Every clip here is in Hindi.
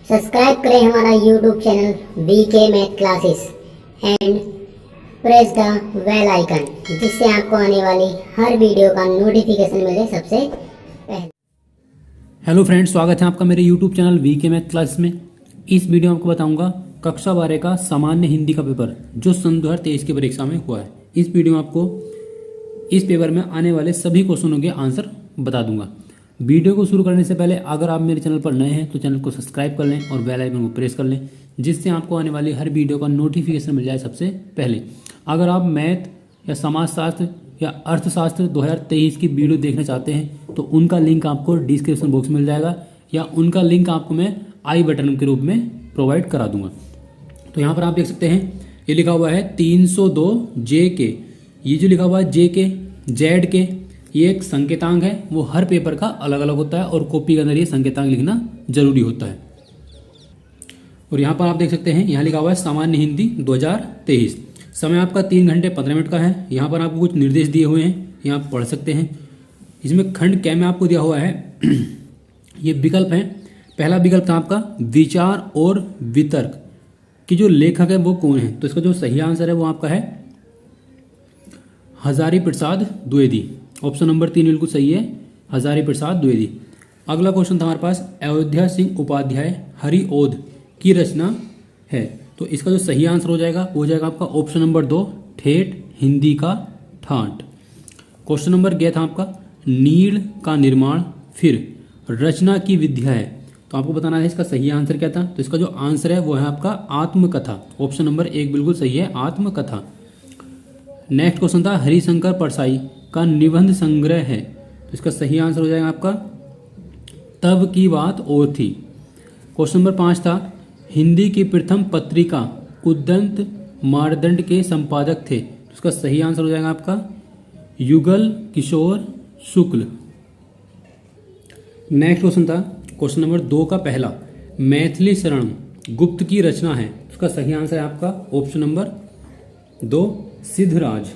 सब्सक्राइब करें हमारा YouTube channel VK math classes and press the bell icon, जिससे आपको आने वाली हर वीडियो का नोटिफिकेशन मिले सबसे पहले। हेलो फ्रेंड्स, स्वागत है आपका मेरे YouTube channel VK math class में। इस वीडियो में आपको बताऊंगा कक्षा 12 का सामान्य हिंदी का पेपर जो सन 2023 की परीक्षा में हुआ है। इस वीडियो में आपको इस पेपर में आने वाले सभी क्वेश्चनों के आंसर बता दूंगा। वीडियो को शुरू करने से पहले अगर आप मेरे चैनल पर नए हैं तो चैनल को सब्सक्राइब कर लें और बेल आइकन को प्रेस कर लें, जिससे आपको आने वाली हर वीडियो का नोटिफिकेशन मिल जाए सबसे पहले। अगर आप मैथ या समाजशास्त्र या अर्थशास्त्र 2023 की वीडियो देखना चाहते हैं तो उनका लिंक आपको डिस्क्रिप्शन बॉक्स में मिल जाएगा, या उनका लिंक आपको मैं आई बटन के रूप में प्रोवाइड करा दूंगा। तो यहाँ पर आप देख सकते हैं ये लिखा हुआ है 302 जे के। ये जो लिखा हुआ है जे के जेड के, ये एक संकेतांक है, वो हर पेपर का अलग अलग होता है और कॉपी के अंदर ये संकेतांक लिखना जरूरी होता है। और यहाँ पर आप देख सकते हैं यहाँ लिखा हुआ है सामान्य हिंदी 2023। समय आपका 3 घंटे 15 मिनट का है। यहाँ पर आपको कुछ निर्देश दिए हुए हैं, यहाँ आप पढ़ सकते हैं। इसमें खंड कै में आपको दिया हुआ है ये विकल्प है। पहला विकल्प था आपका विचार और वितर्क कि जो लेखक है वो कौन है, तो इसका जो सही आंसर है वो आपका है हजारी प्रसाद द्विवेदी। ऑप्शन नंबर 3 बिल्कुल सही है, हजारी प्रसाद द्विवेदी। अगला क्वेश्चन था हमारे पास अयोध्या सिंह उपाध्याय हरिओद की रचना है, तो इसका जो सही आंसर हो जाएगा वो हो जाएगा आपका ऑप्शन नंबर 2 ठेठ हिंदी का ठाट। क्वेश्चन नंबर गया था आपका नीड़ का निर्माण फिर रचना की विद्या है, तो आपको बताना है इसका सही आंसर क्या था। तो इसका जो आंसर है वो है आपका आत्मकथा। ऑप्शन नंबर 1 बिल्कुल सही है, आत्मकथा। नेक्स्ट क्वेश्चन था हरिशंकर परसाई का निबंध संग्रह है, तो इसका सही आंसर हो जाएगा आपका तब की बात और थी। क्वेश्चन नंबर 5 था हिंदी की प्रथम पत्रिका उद्दंत मारदंड के संपादक थे, तो इसका सही आंसर हो जाएगा आपका युगल किशोर शुक्ल। नेक्स्ट क्वेश्चन था क्वेश्चन नंबर 2 का पहला मैथिली शरण गुप्त की रचना है, उसका सही आंसर है आपका option number 2 Siddharaj.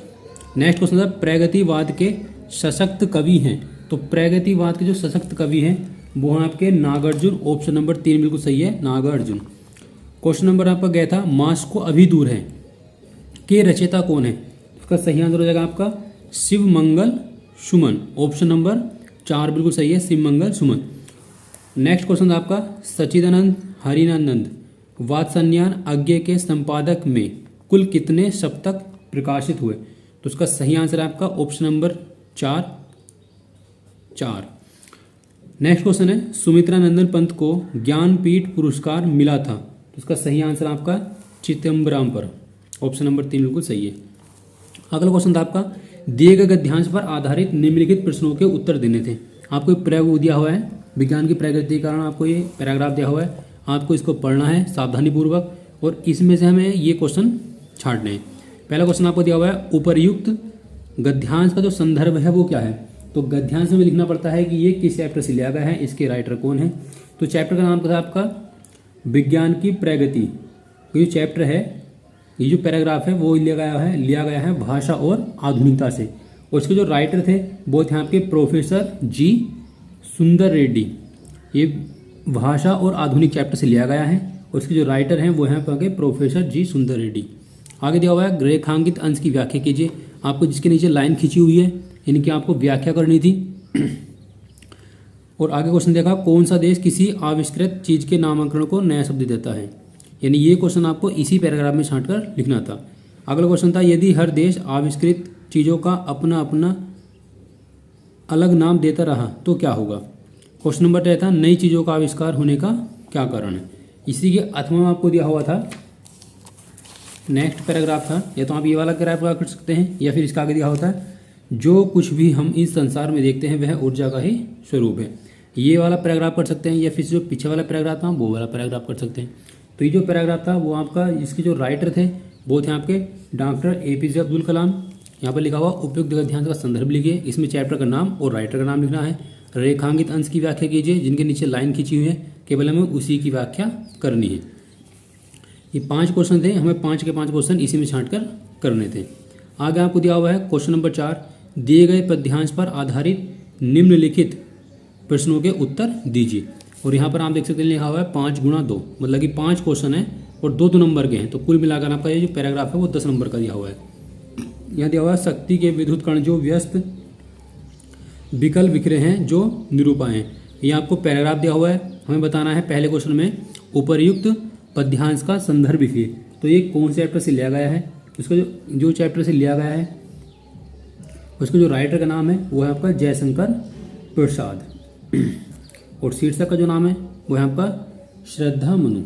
Next question था प्रगतिवाद के सशक्त कवि हैं, तो प्रगतिवाद के जो सशक्त कवि हैं वो हैं आपके नागार्जुन। ऑप्शन नंबर 3 बिल्कुल सही है, नागार्जुन। क्वेश्चन नंबर आपका गया था मास को अभी दूर है के रचयिता कौन है, उसका सही आंसर हो जाएगा आपका शिव मंगल सुमन। ऑप्शन नंबर 4 बिल्कुल सही है, शिव मंगल सुमन। नेक्स्ट क्वेश्चन था आपका सच्चिदानंद हरिनंदन वात्सल्यायन अज्ञे के संपादक में कुल कितने सप्तक प्रकाशित हुए, तो उसका सही आंसर है आपका ऑप्शन नंबर 4। नेक्स्ट क्वेश्चन है सुमित्रा नंदन पंत को ज्ञानपीठ पुरस्कार मिला था, तो उसका सही आंसर आपका चिदम्बरम पर। ऑप्शन नंबर 3 बिल्कुल सही है। अगला क्वेश्चन था आपका दिए गए गद्यांश पर आधारित निम्नलिखित प्रश्नों के उत्तर देने थे। आपको प्रयोग दिया हुआ है विज्ञान की प्रगति के कारण, आपको ये पैराग्राफ दिया हुआ है, आपको इसको पढ़ना है सावधानी पूर्वक और इसमें से हमें ये क्वेश्चन छांटने हैं। पहला क्वेश्चन आपको दिया हुआ है उपरयुक्त गद्यांश का जो संदर्भ है वो क्या है, तो गद्यांश में लिखना पड़ता है कि ये किस चैप्टर से लिया गया है, इसके राइटर कौन है। तो चैप्टर का नाम था आपका विज्ञान की प्रगति। ये जो चैप्टर है, ये जो पैराग्राफ है वो लिया गया है भाषा और आधुनिकता से, और इसके जो राइटर थे वो थे आपके प्रोफेसर जी सुंदर रेड्डी। ये भाषा और आधुनिक चैप्टर से लिया गया है और इसके जो राइटर हैं वो हैं आपके प्रोफेसर जी सुंदर रेड्डी। आगे दिया हुआ है रेखांकित अंश की व्याख्या कीजिए। आपको जिसके नीचे लाइन खींची हुई है इनकी आपको व्याख्या करनी थी। और आगे क्वेश्चन देखा कौन सा देश किसी आविष्कृत चीज के नामांकन को नया शब्द देता है, यानी ये क्वेश्चन आपको इसी पैराग्राफ में छांट कर लिखना था। अगला क्वेश्चन था यदि हर देश आविष्कृत चीजों का अपना अपना अलग नाम देता रहा तो क्या होगा। क्वेश्चन नंबर 3 था नई चीजों का आविष्कार होने का क्या कारण है। इसी के अथवा में आपको दिया हुआ था नेक्स्ट पैराग्राफ था, या तो आप ये वाला पैराग्राफ कर सकते हैं या फिर इसका आगे दिया होता है जो कुछ भी हम इस संसार में देखते हैं वह ऊर्जा का ही स्वरूप है। ये वाला पैराग्राफ कर सकते हैं या फिर जो पीछे वाला पैराग्राफ था वो वाला पैराग्राफ कर सकते हैं। तो ये जो पैराग्राफ था वो आपका इसके जो राइटर थे वो थे आपके डॉक्टर APJ अब्दुल कलाम। यहाँ पर लिखा हुआ उपयुक्त गद्यांश का संदर्भ लिखिए, इसमें चैप्टर का नाम और राइटर का नाम लिखना है। रेखांकित अंश की व्याख्या कीजिए, जिनके नीचे लाइन खींची हुई है केवल हमें उसी की व्याख्या करनी है। ये 5 क्वेश्चन थे, हमें 5 के 5 क्वेश्चन इसी में छांट कर करने थे। आगे आपको दिया हुआ है क्वेश्चन नंबर 4 दिए गए पद्यांश पर आधारित निम्नलिखित प्रश्नों के उत्तर दीजिए। और यहाँ पर आप देख सकते हैं लिखा हुआ है 5 गुणा 2, मतलब कि 5 क्वेश्चन है और 2 नंबर के हैं, तो कुल मिलाकर आपका ये जो पैराग्राफ है वो 10 नंबर का दिया हुआ है। यहाँ दिया हुआ है शक्ति के विद्युत कण जो व्यस्त विकल बिखरे हैं जो निरूपाएं हैं। ये आपको पैराग्राफ दिया हुआ है, हमें बताना है पहले क्वेश्चन में उपर्युक्त पद्यांश का संदर्भ लिखिए। तो ये कौन से चैप्टर से लिया गया है, इसका जो चैप्टर से लिया गया है उसका जो राइटर का नाम है वो है आपका जयशंकर प्रसाद, और शीर्षक का जो नाम है वो है आपका श्रद्धा मनु।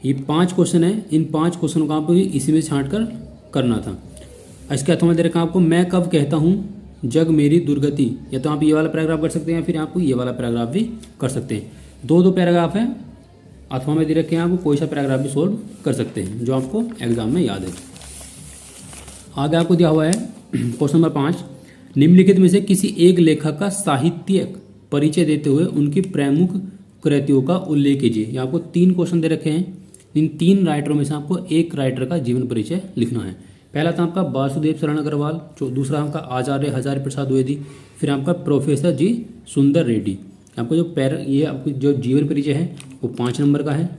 ये 5 क्वेश्चन है, इन 5 क्वेश्चनों को आपको इसी में छांट कर करना था। इसके अर्थों में दे रखा आपको, मैं कब कहता हूँ जग मेरी दुर्गति, या तो आप ये वाला पैराग्राफ कर सकते हैं या फिर आपको ये वाला पैराग्राफ भी कर सकते हैं। 2 पैराग्राफ हैं, अथवा में दे रखे हैं, आपको कोई सा पैराग्राफ भी सोल्व कर सकते हैं जो आपको एग्जाम में याद है। आगे आपको दिया हुआ है क्वेश्चन नंबर 5, निम्नलिखित में से किसी एक लेखक का साहित्यिक परिचय देते हुए उनकी प्रमुख कृतियों का उल्लेख कीजिए। ये आपको 3 क्वेश्चन दे रखे हैं, इन 3 राइटरों में से आपको एक राइटर का जीवन परिचय लिखना है। पहला था आपका वासुदेव शरण अग्रवाल, दूसरा आपका आचार्य हजारी प्रसाद द्विवेदी, फिर आपका प्रोफेसर जी सुंदर रेड्डी। आपको ये आपको जो जीवन परिचय है वो 5 नंबर का है।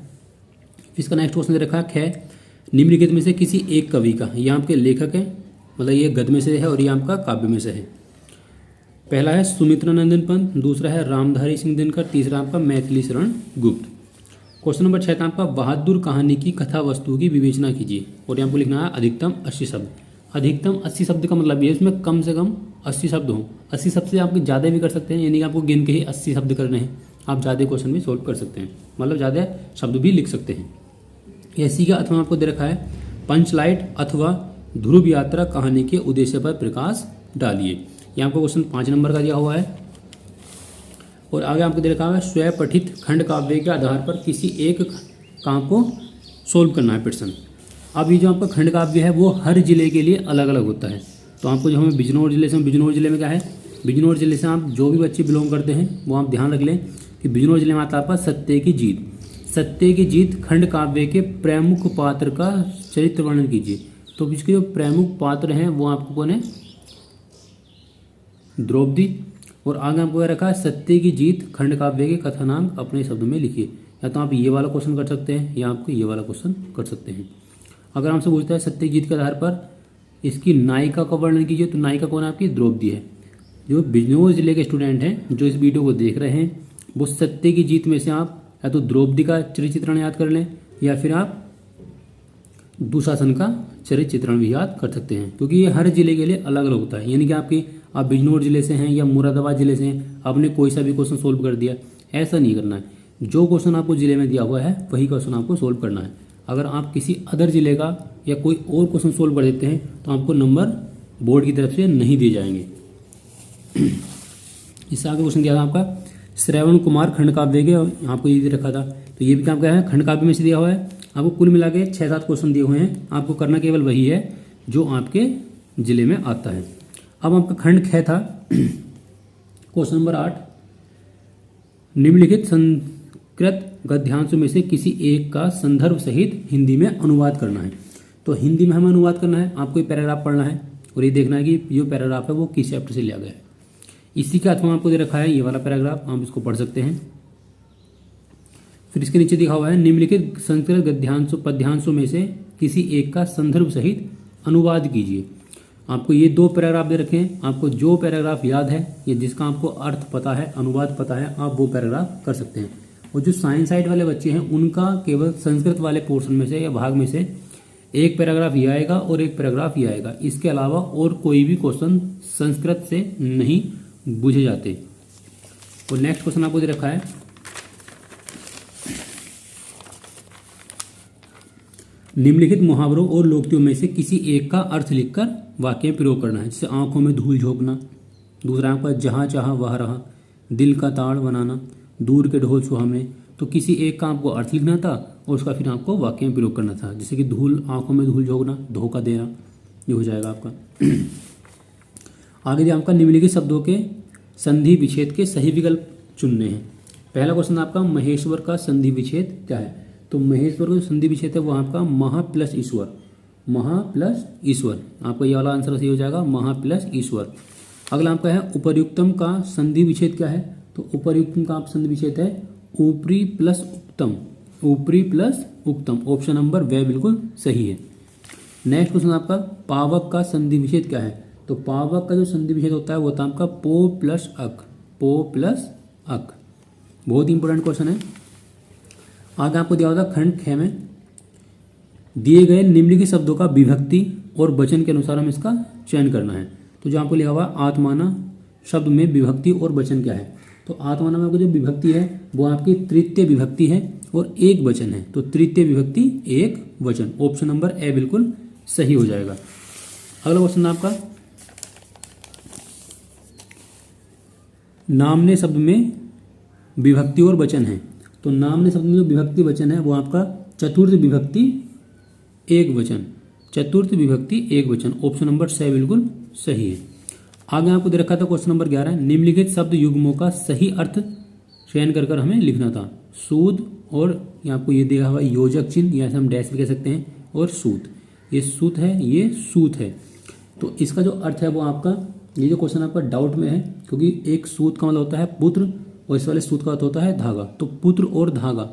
इसका नेक्स्ट क्वेश्चन दे रखा है निम्नलिखित में से किसी एक कवि का, ये आपके लेखक है, मतलब ये गद्य में से है और ये आपका काव्य में से है। पहला है सुमित्रानंदन पंत, दूसरा है रामधारी सिंह दिनकर, तीसरा आपका मैथिली शरण गुप्त। क्वेश्चन नंबर 6 था आपका बहादुर कहानी की कथा वस्तु की विवेचना कीजिए, और यहाँ पर लिखना है अधिकतम 80 शब्द। अधिकतम 80 शब्द का मतलब ये इसमें कम से कम 80 शब्द हों। 80 शब्द से आप ज़्यादा भी कर सकते हैं, यानी कि आपको गिन के ही 80 शब्द करने हैं, आप ज़्यादा क्वेश्चन भी सोल्व कर सकते हैं, मतलब ज़्यादा शब्द भी लिख सकते हैं। इसी का अथवा आपको दे रखा है पंचलाइट अथवा ध्रुव यात्रा कहानी के उद्देश्य पर प्रकाश डालिए। यहाँ आपको क्वेश्चन 5 नंबर का दिया हुआ है। और आगे आपको दे रखा है स्वपठित खंड काव्य के आधार पर किसी एक काम को सोल्व करना है प्रश्न। अब ये जो आपका खंड काव्य है वो हर जिले के लिए अलग अलग होता है। तो आपको जो हमें बिजनौर जिले से, बिजनौर जिले में क्या है, बिजनौर जिले से आप जो भी बच्चे बिलोंग करते हैं वो आप ध्यान रख लें कि बिजनौर जिले में आता है आपका सत्य की जीत। सत्य की जीत खंड काव्य के प्रमुख पात्र का चरित्र वर्णन कीजिए। तो इसके जो प्रमुख पात्र हैं वो आपको कौन है, द्रौपदी। और आगे आपको रखा है सत्य की जीत खंड काव्य के कथानांक अपने शब्द में लिखिए। या तो आप ये वाला क्वेश्चन कर सकते हैं या आपको ये वाला क्वेश्चन कर सकते हैं। अगर हमसे पूछता है सत्य की जीत के आधार पर इसकी नायिका का वर्णन कीजिए, तो नायिका कौन है आपकी, द्रौपदी है। जो बिजनौर जिले के स्टूडेंट हैं जो इस वीडियो को देख रहे हैं वो सत्य की जीत में से आप या तो द्रौपदी का चरित्र चित्रण याद कर लें या फिर आप दुशासन का चरित्र चित्रण भी याद कर सकते हैं, क्योंकि ये हर जिले के लिए अलग अलग होता है। यानी कि आप बिजनौर जिले से हैं या मुरादाबाद जिले से हैं, आपने कोई सा भी क्वेश्चन सोल्व कर दिया, ऐसा नहीं करना है। जो क्वेश्चन आपको जिले में दिया हुआ है वही क्वेश्चन आपको सोल्व करना है। अगर आप किसी अदर जिले का या कोई और क्वेश्चन सोल्व कर देते हैं तो आपको नंबर बोर्ड की तरफ से नहीं दिए जाएंगे। इससे आगे क्वेश्चन दिया था आपका श्रवण कुमार खंड काव्य के, आपको ये रखा था, तो ये भी काम क्या है, खंड काव्य में से दिया हुआ है। आपको कुल मिला के 6-7 क्वेश्चन दिए हुए हैं, आपको करना केवल वही है जो आपके जिले में आता है। अब आपका खंड ख था क्वेश्चन नंबर 8, निम्नलिखित संस्कृत गद्यांशों में से किसी एक का संदर्भ सहित हिंदी में अनुवाद करना है। तो हिंदी में हमें अनुवाद करना है, आपको ये पैराग्राफ पढ़ना है और ये देखना है कि जो पैराग्राफ है वो किस चैप्टर से लिया गया है। इसी का अथवा आपको दे रखा है ये वाला पैराग्राफ, आप इसको पढ़ सकते हैं। फिर इसके नीचे दिखा हुआ है निम्नलिखित संस्कृत गद्यांशों पद्यांशों में से किसी एक का संदर्भ सहित अनुवाद कीजिए। आपको ये 2 पैराग्राफ दे रखे हैं, आपको जो पैराग्राफ याद है या जिसका आपको अर्थ पता है, अनुवाद पता है, आप वो पैराग्राफ कर सकते हैं। और जो साइंस साइड वाले बच्चे हैं उनका केवल संस्कृत वाले पोर्शन में से या भाग में से एक पैराग्राफ ये आएगा और एक पैराग्राफ ये आएगा। इसके अलावा और कोई भी क्वेश्चन संस्कृत से नहीं पूछे जाते। और नेक्स्ट क्वेश्चन आपको दे रखा है निम्नलिखित मुहावरों और लोकोक्तियों में से किसी एक का अर्थ लिखकर वाक्य में प्रयोग करना है। जैसे आंखों में धूल झोंकना, दूसरा आपका जहाँ चाहा वहाँ रहा, दिल का ताड़ बनाना, दूर के ढोल सुहावने। तो किसी एक का आपको अर्थ लिखना था और उसका फिर आपको वाक्य में प्रयोग करना था। जैसे कि धूल, आंखों में धूल झोंकना, धोखा देना, ये हो जाएगा आपका। आगे आपका निम्नलिखित शब्दों के संधि विच्छेद के सही विकल्प चुनने हैं। पहला क्वेश्चन आपका महेश्वर का संधि विच्छेद क्या है। तो महेश्वर का जो संधि विच्छेद है वो आपका महा प्लस ईश्वर, महा प्लस ईश्वर, आपका ये वाला आंसर सही हो जाएगा, महा प्लस ईश्वर। अगला आपका है उपर्युक्तम का संधि विच्छेद क्या है। तो उपर्युक्तम का आप संधि विच्छेद है ऊपरी प्लस उक्तम, ऊपरी प्लस उक्तम, ऑप्शन नंबर वे बिल्कुल सही है। नेक्स्ट क्वेश्चन आपका पावक का संधि विच्छेद क्या है? तो पावक का जो संधि विच्छेद होता है वो होता है आपका पो प्लस अक, पो प्लस अक, बहुत इंपॉर्टेंट क्वेश्चन है। आगे आपको दिया होता खंड ख में दिए गए निम्नलिखित शब्दों का विभक्ति और वचन के अनुसार हम इसका चयन करना है। तो जो आपको लिखा हुआ आत्माना शब्द में विभक्ति और वचन क्या है? तो आत्माना में आपको जो विभक्ति है वो आपकी तृतीय विभक्ति है और एक वचन है, तो तृतीय विभक्ति एक वचन, ऑप्शन नंबर ए बिल्कुल सही हो जाएगा। अगला क्वेश्चन आपका नामने शब्द में विभक्ति और वचन है। तो नामने शब्द में जो विभक्ति वचन है वो आपका चतुर्थ विभक्ति एक वचन, चतुर्थ विभक्ति एक वचन, ऑप्शन नंबर सी बिल्कुल सही है। आगे आपको दे रखा था क्वेश्चन नंबर 11 निम्नलिखित शब्द युग्मों का सही अर्थ चयन कर हमें लिखना था। सूद और यहाँ आपको ये दिया हुआ योजक चिन्ह, या हम डैश भी कह सकते हैं, और सूत, ये सूत है, ये सूत है। तो इसका जो अर्थ है वो आपका, ये जो क्वेश्चन आपका डाउट में है, क्योंकि एक सूत का मतलब होता है पुत्र और इस वाले सूत का अर्थ होता है धागा, तो पुत्र और धागा,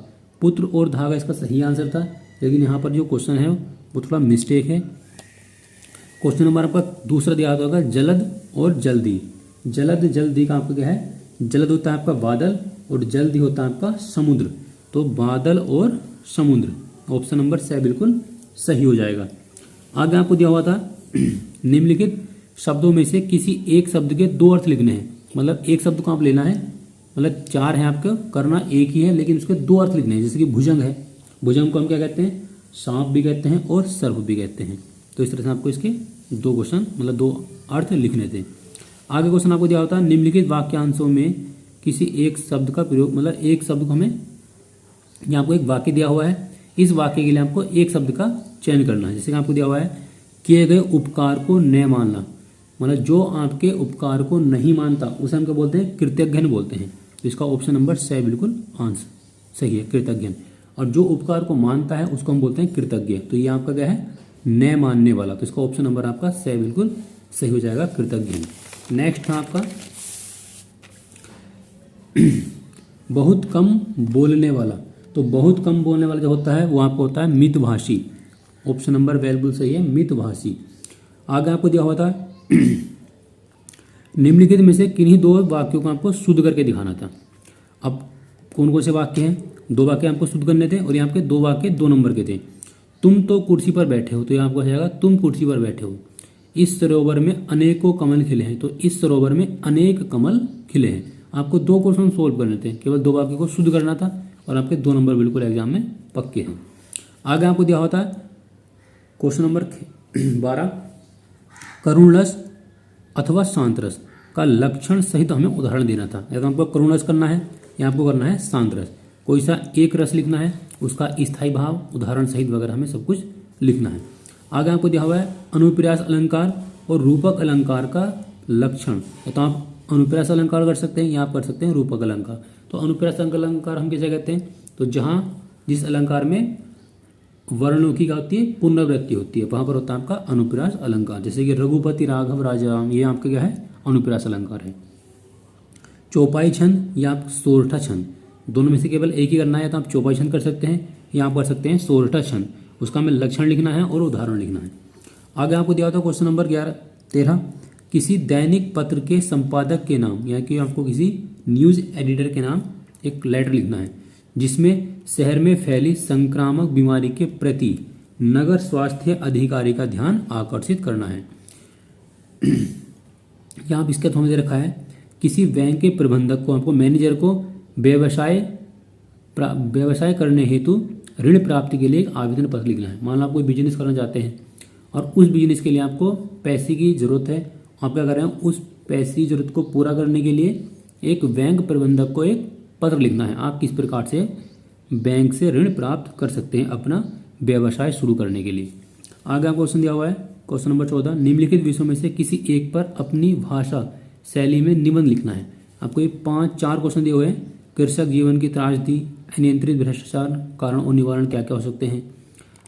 पुत्र और धागा इसका सही आंसर था, लेकिन यहाँ पर जो क्वेश्चन है वो थोड़ा मिस्टेक है। क्वेश्चन नंबर आपका दूसरा दिया होगा जलद और जल्दी। जलद जल्दी का आपका क्या है? जलद होता है आपका बादल और जल्दी होता है आपका समुद्र, तो बादल और समुद्र, ऑप्शन नंबर सी बिल्कुल सही हो जाएगा। आगे आपको दिया हुआ था निम्नलिखित शब्दों में से किसी एक शब्द के दो अर्थ लिखने हैं। मतलब एक शब्द को आप लेना है, मतलब चार है आपका, करना एक ही है, लेकिन उसके दो अर्थ लिखने हैं। जैसे कि भुजंग है, भुजंग को हम क्या कहते हैं? सांप भी कहते हैं और सर्प भी कहते हैं। तो इस तरह से आपको इसके दो क्वेश्चन मतलब दो अर्थ लिखने थे। आगे क्वेश्चन आपको दिया होता है निम्नलिखित वाक्यांशों में किसी एक शब्द का प्रयोग, मतलब एक शब्द को हमें, यहाँ आपको एक वाक्य दिया हुआ है, इस वाक्य के लिए आपको एक शब्द का चयन करना है। जैसे कि आपको दिया हुआ है किए गए उपकार को न मानना, मतलब जो आपके उपकार को नहीं मानता उसे हम क्या बोलते हैं? कृतज्ञ बोलते हैं। तो इसका ऑप्शन नंबर सी बिल्कुल आंसर सही है, कृतज्ञ। और जो उपकार को मानता है उसको हम बोलते हैं कृतज्ञ। तो ये आपका क्या है? न मानने वाला, तो इसका ऑप्शन नंबर आपका सी बिल्कुल सही हो जाएगा, कृतज्ञ। नेक्स्ट था आपका बहुत कम बोलने वाला। तो बहुत कम बोलने वाला जो होता है वो आपको होता है मितभाषी, ऑप्शन नंबर बिल्कुल सही है, मितभाषी। आगे आपको दिया हुआ था निम्नलिखित में से किन्हीं दो वाक्यों को आपको शुद्ध करके दिखाना था। अब कौन कौन से वाक्य हैं? दो वाक्य आपको शुद्ध करने थे और यहाँ पे दो वाक्य 2 नंबर के थे। तुम तो कुर्सी पर बैठे हो, तो यहाँ आपको जाएगा तुम कुर्सी पर बैठे हो। इस सरोवर में अनेकों कमल खिले हैं, तो इस सरोवर में अनेक कमल खिले हैं। आपको 2 क्वेश्चन सोल्व करने थे, केवल 2 वाक्य को शुद्ध करना था और आपके 2 नंबर बिल्कुल एग्जाम में पक्के हैं। आगे आपको दिया होता है क्वेश्चन नंबर 12 करुण रस अथवा शांत रस का लक्षण सहित हमें उदाहरण देना था। या तो आपको करुण रस करना है या आपको करना है शांत रस। कोई सा एक रस लिखना है, उसका स्थायी भाव, उदाहरण सहित वगैरह हमें सब कुछ लिखना है। आगे आपको दिया हुआ है अनुप्रास अलंकार और रूपक अलंकार का लक्षण। तो आप अनुप्रास अलंकार कर सकते हैं या आप कर सकते हैं रूपक अलंकार। तो अनुप्रास अलंकार हम किसे कहते हैं? तो जहाँ जिस अलंकार में वर्णों की क्या होती है? पुनरावृत्ति होती है, वहां पर होता है आपका अनुप्रास अलंकार। जैसे कि रघुपति राघव राजा, ये आपका क्या है? अनुप्रास अलंकार है। चौपाई छंद या आप सोरठा छंद, दोनों में से केवल एक ही करना है। तो आप चौपाई छंद कर सकते हैं या आप कर सकते हैं सोरठा छंद, उसका हमें लक्षण लिखना है और उदाहरण लिखना है। आगे आपको दिया था क्वेश्चन नंबर 13 किसी दैनिक पत्र के संपादक के नाम, या कि आपको किसी न्यूज एडिटर के नाम एक लेटर लिखना है जिसमें शहर में फैली संक्रामक बीमारी के प्रति नगर स्वास्थ्य अधिकारी का ध्यान आकर्षित करना है। यहाँ आप इसका थोड़ा दे रखा है किसी बैंक के प्रबंधक को, आपको मैनेजर को व्यवसाय करने हेतु ऋण प्राप्ति के लिए एक आवेदन पत्र लिखना है। मान लो आप कोई बिजनेस करना चाहते हैं और उस बिजनेस के लिए आपको पैसे की जरूरत है। आप क्या कर रहे हैं? उस पैसे की जरूरत को पूरा करने के लिए एक बैंक प्रबंधक को एक पत्र लिखना है। आप किस प्रकार से बैंक से ऋण प्राप्त कर सकते हैं अपना व्यवसाय शुरू करने के लिए। आगे आपको क्वेश्चन दिया हुआ है क्वेश्चन नंबर 14 निम्नलिखित विषयों में से किसी एक पर अपनी भाषा शैली में निबंध लिखना है। आपको ये 4 क्वेश्चन दिए हुए हैं। कृषक जीवन की त्रासदी, अनियंत्रित भ्रष्टाचार, कारण और निवारण क्या क्या हो सकते हैं,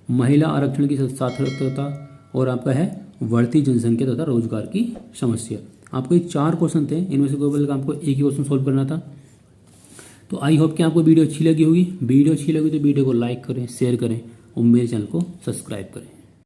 महिला आरक्षण की सार्थकता, और आपका है बढ़ती जनसंख्या तथा रोजगार की समस्या। आपको ये 4 क्वेश्चन थे, इनमें से केवल आपको एक ही क्वेश्चन सोल्व करना था। तो आई होप कि आपको वीडियो अच्छी लगी होगी। वीडियो अच्छी लगी तो वीडियो को लाइक करें, शेयर करें और मेरे चैनल को सब्सक्राइब करें।